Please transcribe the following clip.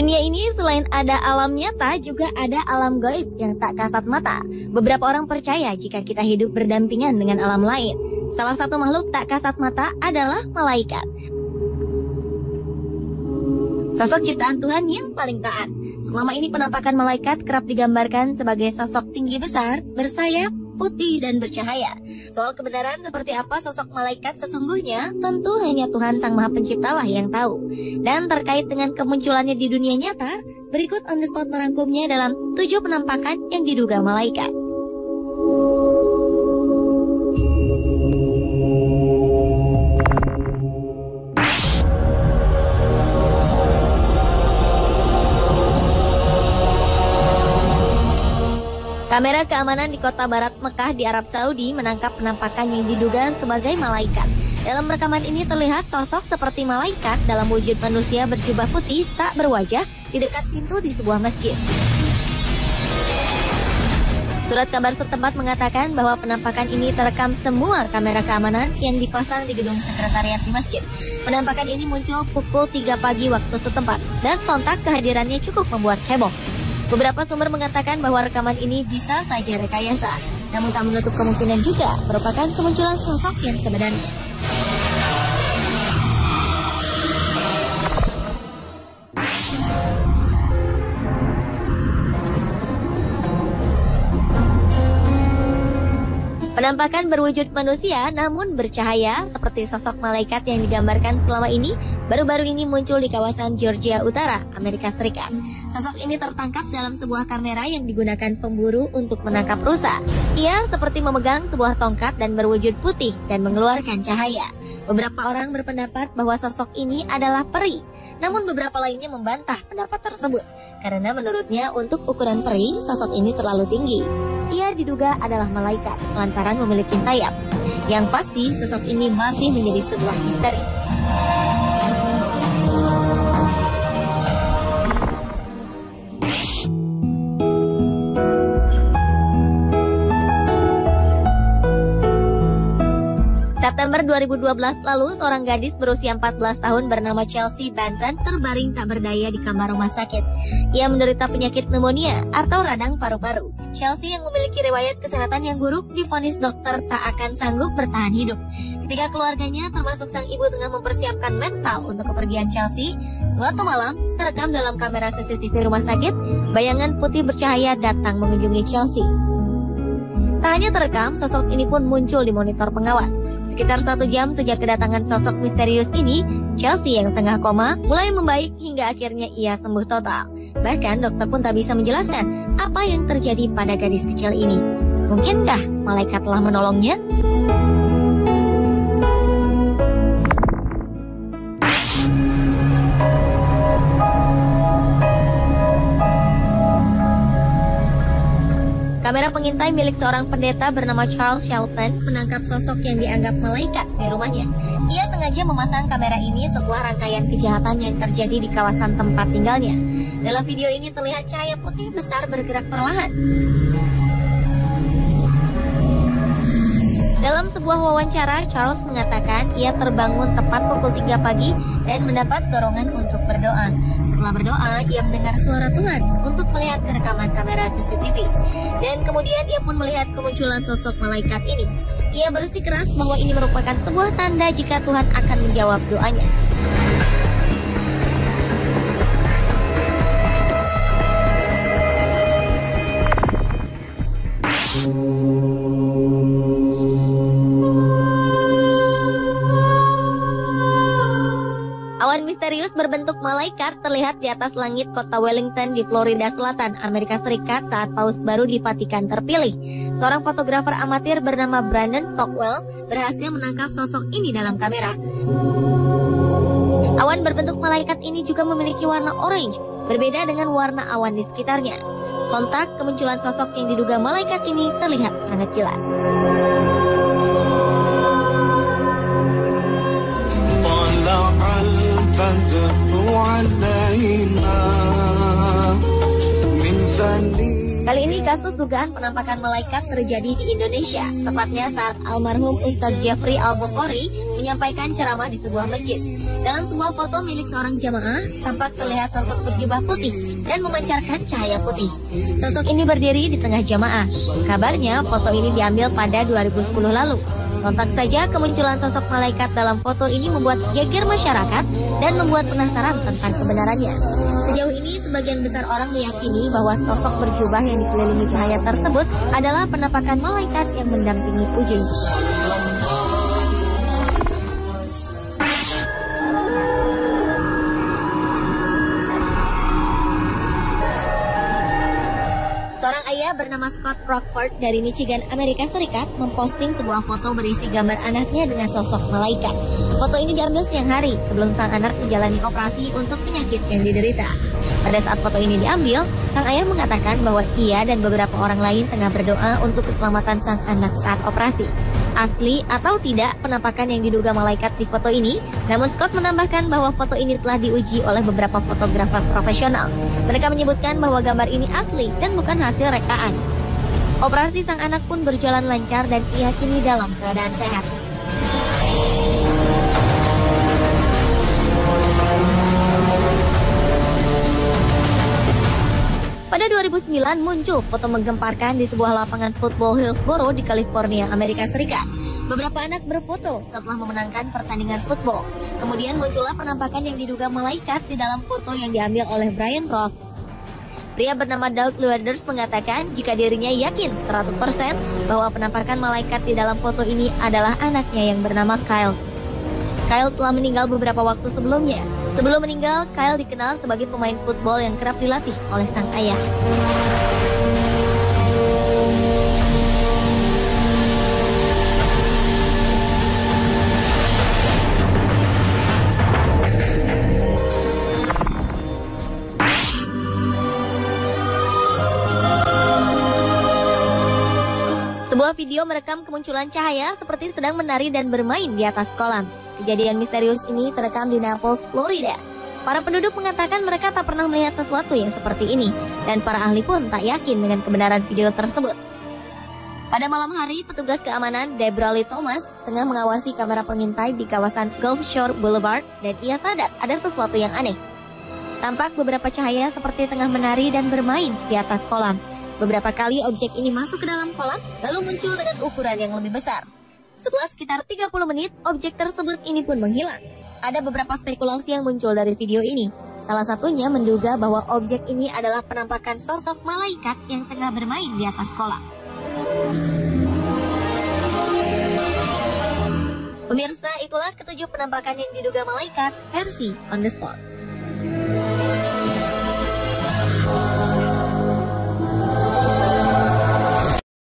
dunia ini selain ada alam nyata, juga ada alam gaib yang tak kasat mata. Beberapa orang percaya jika kita hidup berdampingan dengan alam lain. Salah satu makhluk tak kasat mata adalah malaikat. Sosok ciptaan Tuhan yang paling taat. Selama ini penampakan malaikat kerap digambarkan sebagai sosok tinggi besar, bersayap, putih dan bercahaya. Soal kebenaran seperti apa sosok malaikat sesungguhnya, tentu hanya Tuhan Sang Maha Pencipta lah yang tahu. Dan terkait dengan kemunculannya di dunia nyata, berikut On The Spot merangkumnya dalam 7 penampakan yang diduga malaikat. Kamera keamanan di kota barat Mekah di Arab Saudi menangkap penampakan yang diduga sebagai malaikat. Dalam rekaman ini terlihat sosok seperti malaikat dalam wujud manusia berjubah putih tak berwajah di dekat pintu di sebuah masjid. Surat kabar setempat mengatakan bahwa penampakan ini terekam semua kamera keamanan yang dipasang di gedung sekretariat di masjid. Penampakan ini muncul pukul 3 pagi waktu setempat dan sontak kehadirannya cukup membuat heboh. Beberapa sumber mengatakan bahwa rekaman ini bisa saja rekayasa, namun tak menutup kemungkinan juga merupakan kemunculan sosok yang sebenarnya. Penampakan berwujud manusia namun bercahaya seperti sosok malaikat yang digambarkan selama ini baru-baru ini muncul di kawasan Georgia Utara, Amerika Serikat. Sosok ini tertangkap dalam sebuah kamera yang digunakan pemburu untuk menangkap rusa. Ia seperti memegang sebuah tongkat dan berwujud putih dan mengeluarkan cahaya. Beberapa orang berpendapat bahwa sosok ini adalah peri. Namun beberapa lainnya membantah pendapat tersebut karena menurutnya untuk ukuran peri, sosok ini terlalu tinggi. Ia diduga adalah malaikat lantaran memiliki sayap. Yang pasti sosok ini masih menjadi sebuah misteri. September 2012 lalu, seorang gadis berusia 14 tahun bernama Chelsea Benton terbaring tak berdaya di kamar rumah sakit. Ia menderita penyakit pneumonia atau radang paru-paru. Chelsea yang memiliki riwayat kesehatan yang buruk divonis dokter tak akan sanggup bertahan hidup. Ketika keluarganya termasuk sang ibu tengah mempersiapkan mental untuk kepergian Chelsea, suatu malam terekam dalam kamera CCTV rumah sakit, bayangan putih bercahaya datang mengunjungi Chelsea. Tak hanya terekam, sosok ini pun muncul di monitor pengawas. Sekitar 1 jam sejak kedatangan sosok misterius ini, Chelsea yang tengah koma mulai membaik hingga akhirnya ia sembuh total. Bahkan dokter pun tak bisa menjelaskan apa yang terjadi pada gadis kecil ini. Mungkinkah malaikat telah menolongnya? Kamera pengintai milik seorang pendeta bernama Charles Shelton menangkap sosok yang dianggap malaikat di rumahnya. Ia sengaja memasang kamera ini setelah rangkaian kejahatan yang terjadi di kawasan tempat tinggalnya. Dalam video ini terlihat cahaya putih besar bergerak perlahan. Dalam sebuah wawancara, Charles mengatakan ia terbangun tepat pukul 3 pagi dan mendapat dorongan untuk berdoa. Setelah berdoa, ia mendengar suara Tuhan untuk melihat rekaman kamera CCTV. Dan kemudian ia pun melihat kemunculan sosok malaikat ini. Ia bersikeras bahwa ini merupakan sebuah tanda jika Tuhan akan menjawab doanya. Awan misterius berbentuk malaikat terlihat di atas langit kota Wellington di Florida Selatan, Amerika Serikat saat paus baru di Vatikan terpilih. Seorang fotografer amatir bernama Brandon Stockwell berhasil menangkap sosok ini dalam kamera. Awan berbentuk malaikat ini juga memiliki warna orange, berbeda dengan warna awan di sekitarnya. Sontak, kemunculan sosok yang diduga malaikat ini terlihat sangat jelas. Kali ini kasus dugaan penampakan malaikat terjadi di Indonesia, tepatnya saat almarhum Ustadz Jeffrey Al-Bukhari menyampaikan ceramah di sebuah masjid. Dalam sebuah foto milik seorang jamaah, tampak terlihat sosok berjubah putih dan memancarkan cahaya putih. Sosok ini berdiri di tengah jamaah. Kabarnya foto ini diambil pada 2010 lalu. Sontak saja kemunculan sosok malaikat dalam foto ini membuat geger masyarakat dan membuat penasaran tentang kebenarannya. Sejauh ini, sebagian besar orang meyakini bahwa sosok berjubah yang dikelilingi cahaya tersebut adalah penampakan malaikat yang mendampingi Ujung. Seorang ayah bernama Scott Rockford dari Michigan, Amerika Serikat, memposting sebuah foto berisi gambar anaknya dengan sosok malaikat. Foto ini diambil siang hari sebelum sang anak menjalani operasi untuk penyakit yang diderita. Pada saat foto ini diambil, sang ayah mengatakan bahwa ia dan beberapa orang lain tengah berdoa untuk keselamatan sang anak saat operasi. Asli atau tidak penampakan yang diduga malaikat di foto ini, namun Scott menambahkan bahwa foto ini telah diuji oleh beberapa fotografer profesional. Mereka menyebutkan bahwa gambar ini asli dan bukan hasil rekaan. Operasi sang anak pun berjalan lancar dan ia kini dalam keadaan sehat. Pada 2009 muncul foto menggemparkan di sebuah lapangan football Hillsboro di California, Amerika Serikat. Beberapa anak berfoto setelah memenangkan pertandingan football. Kemudian muncullah penampakan yang diduga malaikat di dalam foto yang diambil oleh Brian Roth. Pria bernama Doug Lueders mengatakan jika dirinya yakin 100% bahwa penampakan malaikat di dalam foto ini adalah anaknya yang bernama Kyle. Kyle telah meninggal beberapa waktu sebelumnya. Sebelum meninggal, Kyle dikenal sebagai pemain football yang kerap dilatih oleh sang ayah. Sebuah video merekam kemunculan cahaya seperti sedang menari dan bermain di atas kolam. Kejadian misterius ini terekam di Naples, Florida. Para penduduk mengatakan mereka tak pernah melihat sesuatu yang seperti ini, dan para ahli pun tak yakin dengan kebenaran video tersebut. Pada malam hari, petugas keamanan Deborah Lee Thomas tengah mengawasi kamera pengintai di kawasan Gulf Shore Boulevard, dan ia sadar ada sesuatu yang aneh. Tampak beberapa cahaya seperti tengah menari dan bermain di atas kolam. Beberapa kali objek ini masuk ke dalam kolam, lalu muncul dengan ukuran yang lebih besar. Setelah sekitar 30 menit, objek tersebut ini pun menghilang. Ada beberapa spekulasi yang muncul dari video ini. Salah satunya menduga bahwa objek ini adalah penampakan sosok malaikat yang tengah bermain di atas kolam. Pemirsa, itulah ketujuh penampakan yang diduga malaikat versi On The Spot.